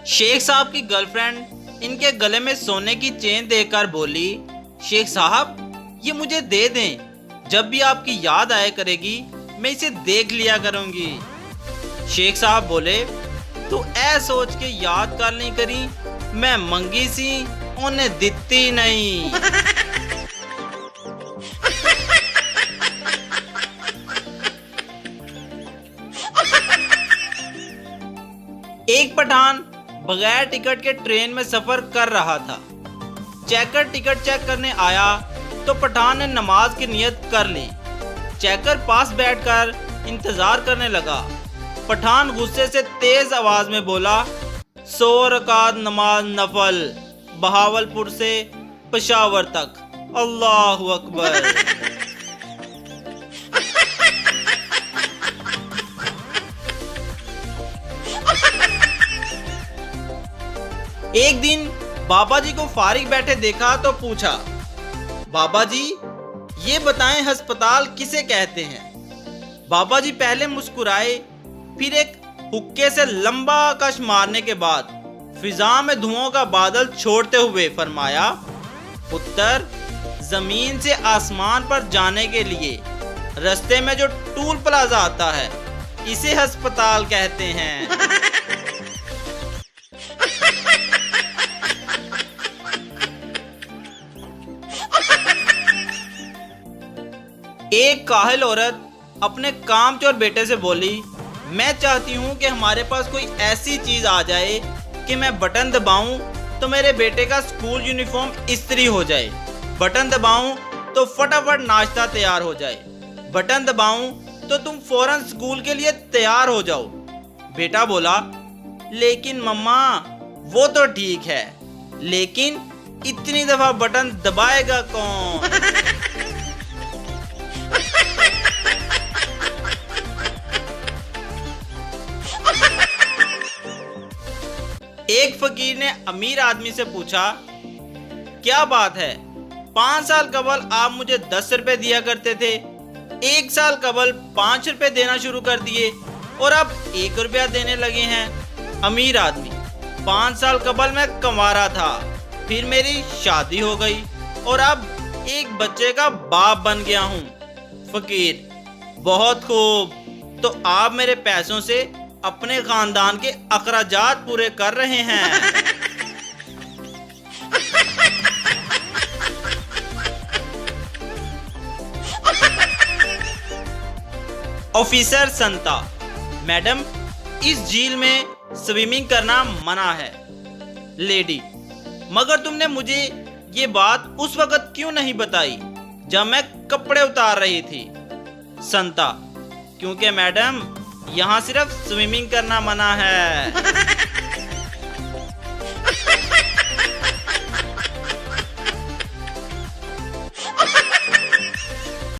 शेख साहब की गर्लफ्रेंड इनके गले में सोने की चेन देखकर बोली, शेख साहब ये मुझे दे दें, जब भी आपकी याद आया करेगी मैं इसे देख लिया करूंगी। शेख साहब बोले, तू ऐ सोच के याद कर नहीं करी, मैं मंगी सी उन्हें दिती नहीं। एक पठान बगैर टिकट के ट्रेन में सफर कर रहा था। चेकर टिकट चेक करने आया तो पठान ने नमाज की नियत कर ली। चेकर पास बैठकर इंतजार करने लगा। पठान गुस्से से तेज आवाज में बोला, 100 रकात नमाज नफल, बहावलपुर से पेशावर तक, अल्लाहु अकबर। एक दिन बाबा जी को फारिग बैठे देखा तो पूछा, बाबा जी ये बताएं अस्पताल किसे कहते हैं। बाबा जी पहले मुस्कुराए, फिर एक हुक्के से लंबा कश मारने के बाद फिजा में धुओं का बादल छोड़ते हुए फरमाया, पुत्र जमीन से आसमान पर जाने के लिए रास्ते में जो टूल प्लाजा आता है इसे अस्पताल कहते हैं। एक काहिल औरत अपने कामचोर बेटे से बोली, मैं चाहती हूँ कि हमारे पास कोई ऐसी चीज आ जाए कि मैं बटन दबाऊं तो मेरे बेटे का स्कूल यूनिफॉर्म इस्त्री हो जाए, बटन दबाऊं तो फटाफट नाश्ता तैयार हो जाए, बटन दबाऊं तो तुम फौरन स्कूल के लिए तैयार हो जाओ। बेटा बोला, लेकिन मम्मा वो तो ठीक है, लेकिन इतनी दफा बटन दबाएगा कौन। एक फकीर ने अमीर आदमी से पूछा, क्या बात है, 5 साल कबल आप मुझे 10 रुपए दिया करते थे, 1 साल कबल 5 रुपए देना शुरू कर दिए और अब 1 रुपया देने लगे हैं। अमीर आदमी, 5 साल कबल मैं कंवारा था, फिर मेरी शादी हो गई और अब एक बच्चे का बाप बन गया हूँ। फकीर, बहुत खूब, तो आप मेरे पैसों से अपने खानदान के अखराजात पूरे कर रहे हैं। ऑफिसर संता, मैडम इस झील में स्विमिंग करना मना है। लेडी, मगर तुमने मुझे ये बात उस वक्त क्यों नहीं बताई जब मैं कपड़े उतार रही थी। संता, क्योंकि मैडम यहाँ सिर्फ स्विमिंग करना मना है।